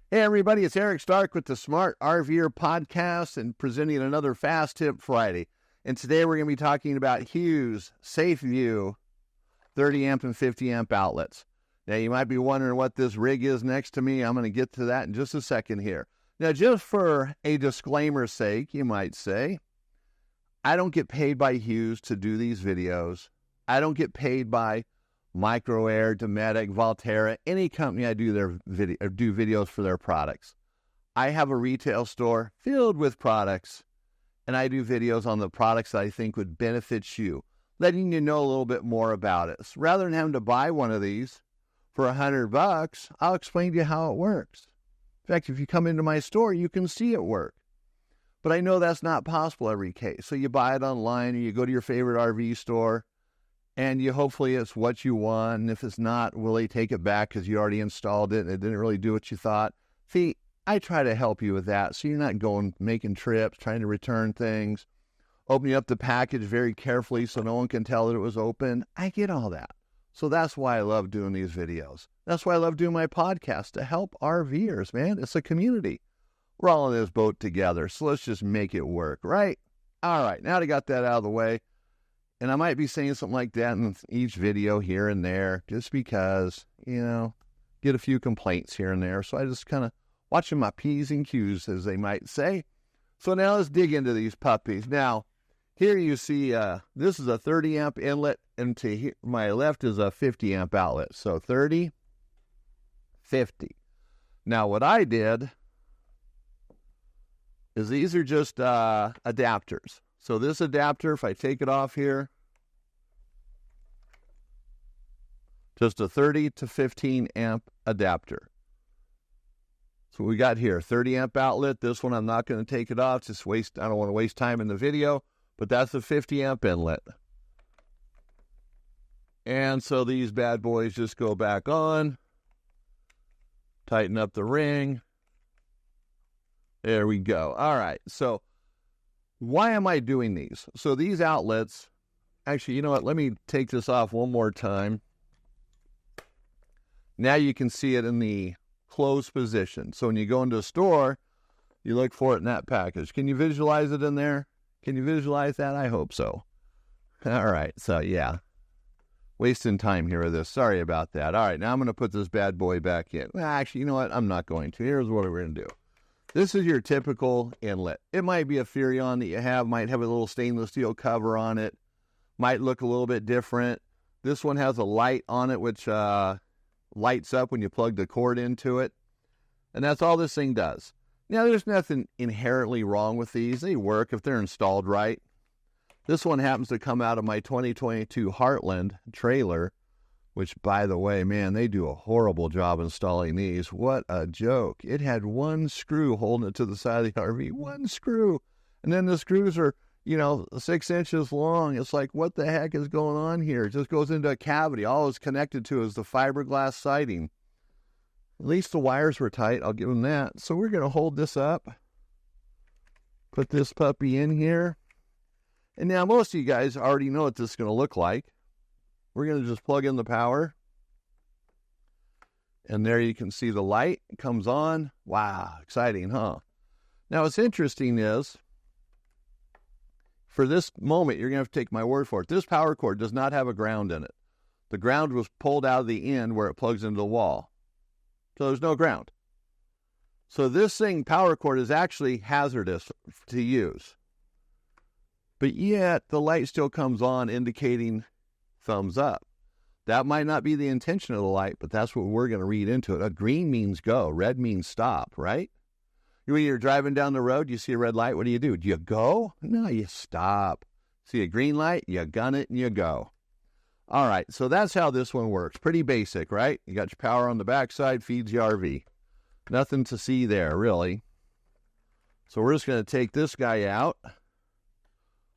Hey everybody, it's Eric Stark with the Smart RVer podcast and presenting another Fast Tip Friday. And today we're going to be talking about Hughes Safe View 30 amp and 50 amp outlets. Now you might be wondering what this rig is next to me. I'm going to get to that in just a second here. Now just for a disclaimer's sake, you might say, I don't get paid by Hughes to do these videos. I don't get paid by MicroAir, Dometic, Volterra, any company I do videos for their products. I have a retail store filled with products, and I do videos on the products that I think would benefit you, letting you know a little bit more about it. So rather than having to buy one of these for $100, I'll explain to you how it works. In fact, if you come into my store, you can see it work. But I know that's not possible every case. So you buy it online, or you go to your favorite RV store, and hopefully it's what you want. And if it's not, will they take it back because you already installed it and it didn't really do what you thought? See, I try to help you with that so you're not making trips, trying to return things, opening up the package very carefully so no one can tell that it was open. I get all that. So that's why I love doing these videos. That's why I love doing my podcast, to help RVers, man. It's a community. We're all in this boat together, so let's just make it work, right? All right, now that I got that out of the way, and I might be saying something like that in each video here and there just because, get a few complaints here and there. So I just kind of watching my P's and Q's, as they might say. So now let's dig into these puppies. Now, here you see this is a 30 amp inlet, and to my left is a 50 amp outlet. So 30, 50. Now what I did is these are just adapters. So this adapter, if I take it off here, just a 30 to 15 amp adapter. So we got here, 30 amp outlet. This one I'm not going to take it off. I don't want to waste time in the video, but that's a 50 amp inlet. And so these bad boys just go back on, tighten up the ring. There we go. All right, so why am I doing these? So these outlets, actually, you know what? Let me take this off one more time. Now you can see it in the closed position. So when you go into a store, you look for it in that package. Can you visualize it in there? Can you visualize that? I hope so. All right, so yeah. Wasting time here with this. Sorry about that. All right, now I'm going to put this bad boy back in. Well, actually, you know what? I'm not going to. Here's what we're going to do. This is your typical inlet. It might be a Furrion that you have, might have a little stainless steel cover on it, might look a little bit different. This one has a light on it, which lights up when you plug the cord into it. And that's all this thing does. Now, there's nothing inherently wrong with these. They work if they're installed right. This one happens to come out of my 2022 Heartland trailer, which, by the way, man, they do a horrible job installing these. What a joke. It had one screw holding it to the side of the RV. One screw. And then the screws are, 6 inches long. It's like, what the heck is going on here? It just goes into a cavity. All it's connected to is the fiberglass siding. At least the wires were tight. I'll give them that. So we're going to hold this up. Put this puppy in here. And now most of you guys already know what this is going to look like. We're going to just plug in the power. And there you can see the light. It comes on. Wow, exciting, huh? Now, what's interesting is, for this moment, you're going to have to take my word for it. This power cord does not have a ground in it. The ground was pulled out of the end where it plugs into the wall. So there's no ground. So this power cord, is actually hazardous to use. But yet, the light still comes on, indicating thumbs up. That might not be the intention of the light, but that's what we're going to read into it. A green means go. Red means stop, right? When you're driving down the road, you see a red light, what do? Do you go? No, you stop. See a green light, you gun it, and you go. All right, so that's how this one works. Pretty basic, right? You got your power on the backside, feeds your RV. Nothing to see there, really. So we're just going to take this guy out. A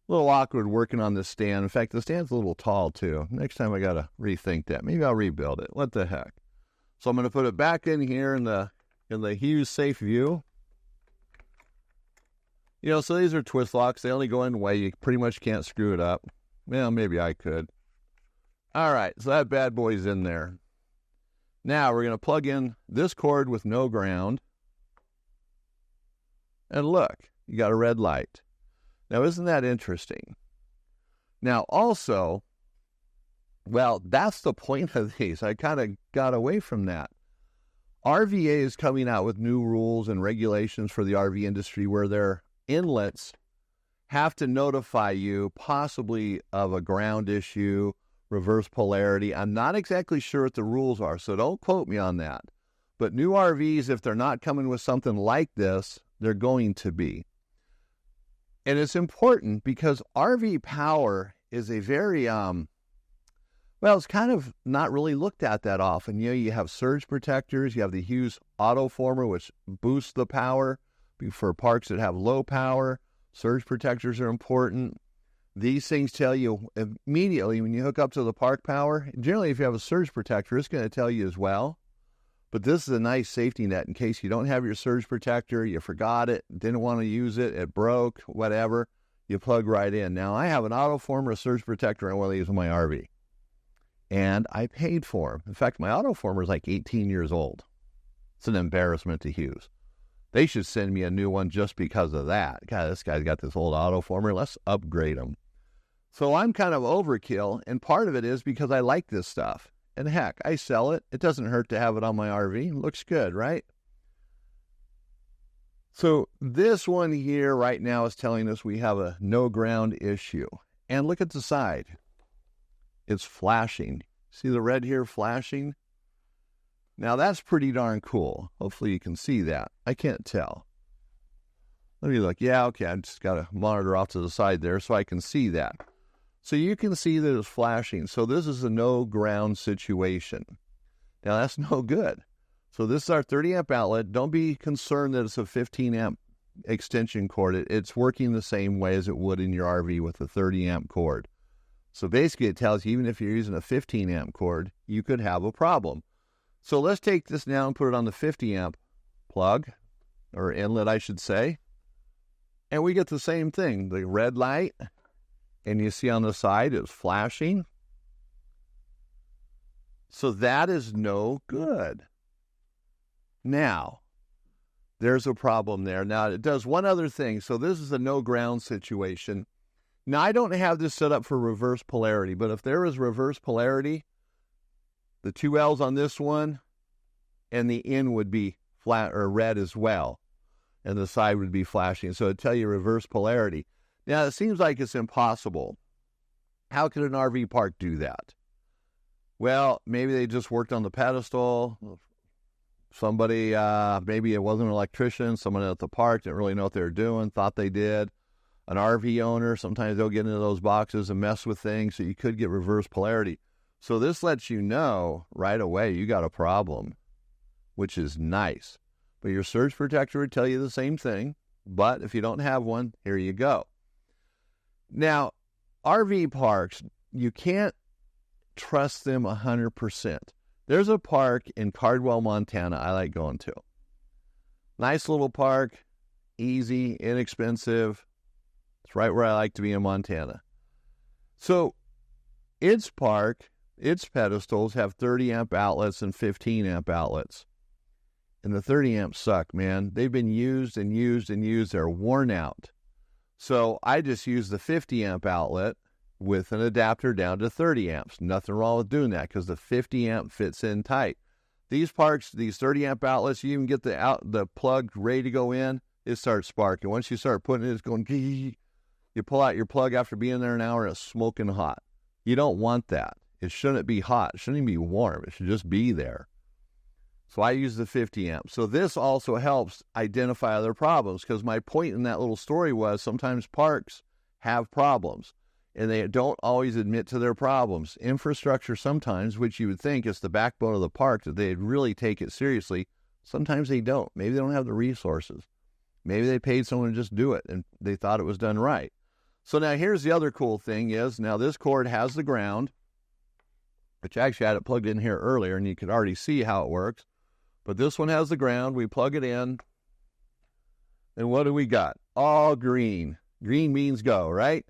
little awkward working on this stand. In fact, the stand's a little tall, too. Next time I got to rethink that. Maybe I'll rebuild it. What the heck? So I'm going to put it back in here in the Hughes Safe View. So these are twist locks. They only go in way. You pretty much can't screw it up. Well, maybe I could. All right, so that bad boy's in there. Now we're going to plug in this cord with no ground. And look, you got a red light. Now, isn't that interesting? Now, also, well, that's the point of these. I kind of got away from that. RVA is coming out with new rules and regulations for the RV industry where their inlets have to notify you possibly of a ground issue, reverse polarity. I'm not exactly sure what the rules are, so don't quote me on that. But new RVs, if they're not coming with something like this, they're going to be. And it's important because RV Power is a very, well, it's kind of not really looked at that often. You know, you have surge protectors, you have the Hughes auto former, which boosts the power for parks that have low power. Surge protectors are important. These things tell you immediately when you hook up to the park power. Generally, if you have a surge protector, it's going to tell you as well. But this is a nice safety net in case you don't have your surge protector, you forgot it, didn't want to use it, it broke, whatever, you plug right in. Now, I have an auto former, a surge protector, and one of these in my RV. And I paid for them. In fact, my auto former is like 18 years old. It's an embarrassment to Hughes. They should send me a new one just because of that. God, this guy's got this old auto former. Let's upgrade him. So I'm kind of overkill, and part of it is because I like this stuff. And heck, I sell it. It doesn't hurt to have it on my RV. It looks good, right? So this one here right now is telling us we have a no ground issue. And look at the side. It's flashing. See the red here flashing? Now that's pretty darn cool. Hopefully you can see that. I can't tell. Let me look. Yeah, okay, I just got a monitor off to the side there so I can see that. So you can see that it's flashing. So this is a no ground situation. Now that's no good. So this is our 30 amp outlet. Don't be concerned that it's a 15 amp extension cord. It's working the same way as it would in your RV with a 30 amp cord. So basically it tells you even if you're using a 15 amp cord, you could have a problem. So let's take this now and put it on the 50 amp plug, or inlet I should say. And we get the same thing, the red light. And you see on the side it's flashing. So that is no good. Now, there's a problem there. Now, it does one other thing. So this is a no ground situation. Now, I don't have this set up for reverse polarity, but if there is reverse polarity, the two L's on this one and the in would be flat or red as well. And the side would be flashing. So it'd tell you reverse polarity. Now, it seems like it's impossible. How could an RV park do that? Well, maybe they just worked on the pedestal. Somebody, maybe it wasn't an electrician. Someone at the park didn't really know what they were doing, thought they did. An RV owner, sometimes they'll get into those boxes and mess with things, so you could get reverse polarity. So this lets you know right away you got a problem, which is nice. But your surge protector would tell you the same thing. But if you don't have one, here you go. Now, RV parks, you can't trust them 100%. There's a park in Cardwell, Montana I like going to. Nice little park, easy, inexpensive. It's right where I like to be in Montana. So its park, its pedestals have 30 amp outlets and 15 amp outlets. And the 30 amps suck, man. They've been used and used and used. They're worn out. So I just use the 50 amp outlet with an adapter down to 30 amps. Nothing wrong with doing that because the 50 amp fits in tight. These parks, these 30 amp outlets, you even get the plug ready to go in, it starts sparking. Once you start putting it, it's going, you pull out your plug after being there an hour and it's smoking hot. You don't want that. It shouldn't be hot. It shouldn't even be warm. It should just be there. So I use the 50 amp. So this also helps identify other problems because my point in that little story was sometimes parks have problems and they don't always admit to their problems. Infrastructure sometimes, which you would think is the backbone of the park, that they'd really take it seriously. Sometimes they don't. Maybe they don't have the resources. Maybe they paid someone to just do it and they thought it was done right. So now here's the other cool thing is now this cord has the ground, which I actually had it plugged in here earlier and you could already see how it works. But this one has the ground. We plug it in. And what do we got? All green. Green means go, right?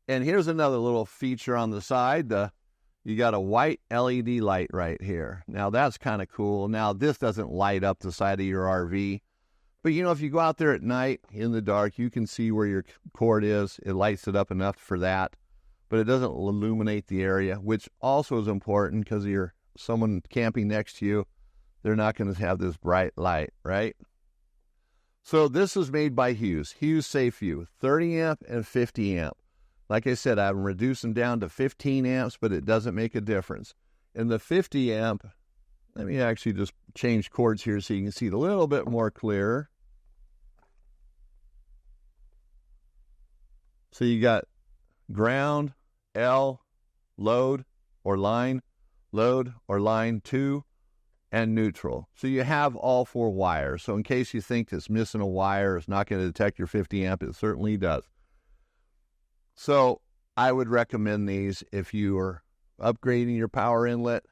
And here's another little feature on the side. You got a white LED light right here. Now, that's kind of cool. Now, this doesn't light up the side of your RV. But, you know, if you go out there at night in the dark, you can see where your cord is. It lights it up enough for that, but it doesn't illuminate the area, which also is important because you're someone camping next to you. They're not going to have this bright light, right? So this is made by Hughes Safe View, 30 amp and 50 amp. Like I said, I've reduced them down to 15 amps, but it doesn't make a difference. In the 50 amp, let me actually just change cords here so you can see it a little bit more clear. So you got ground, L, load or line 2, and neutral. So you have all 4 wires. So in case you think it's missing a wire, it's not going to detect your 50 amp, it certainly does. So I would recommend these if you are upgrading your power inlet.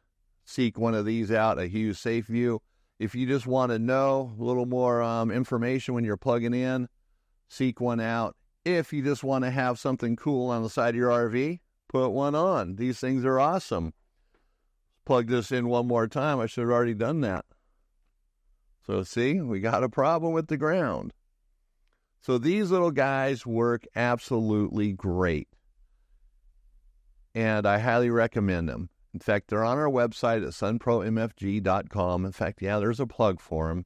Seek one of these out, a Hughes Safe View. If you just want to know a little more information when you're plugging in, seek one out. If you just want to have something cool on the side of your RV, put one on. These things are awesome. Plug this in one more time. I should have already done that. So see, we got a problem with the ground. So these little guys work absolutely great. And I highly recommend them. In fact, they're on our website at sunpromfg.com. In fact, yeah, there's a plug for them.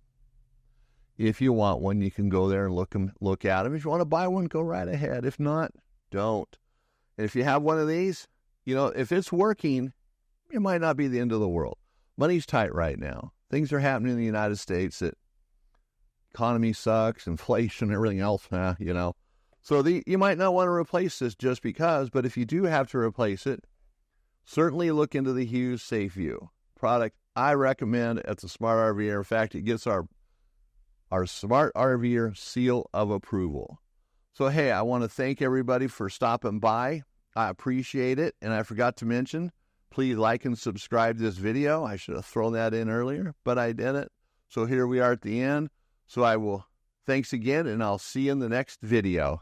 If you want one, you can go there and look at them. If you want to buy one, go right ahead. If not, don't. And if you have one of these, you know, if it's working, it might not be the end of the world. Money's tight right now. Things are happening in the United States. The economy sucks, inflation, everything else, you know. So you might not want to replace this just because, but if you do have to replace it, certainly look into the Hughes Safe View product. I recommend at the Smart RVer. In fact, it gets our Smart RVer seal of approval. So, hey, I want to thank everybody for stopping by. I appreciate it. And I forgot to mention, please like and subscribe to this video. I should have thrown that in earlier, but I didn't. So here we are at the end. So thanks again, and I'll see you in the next video.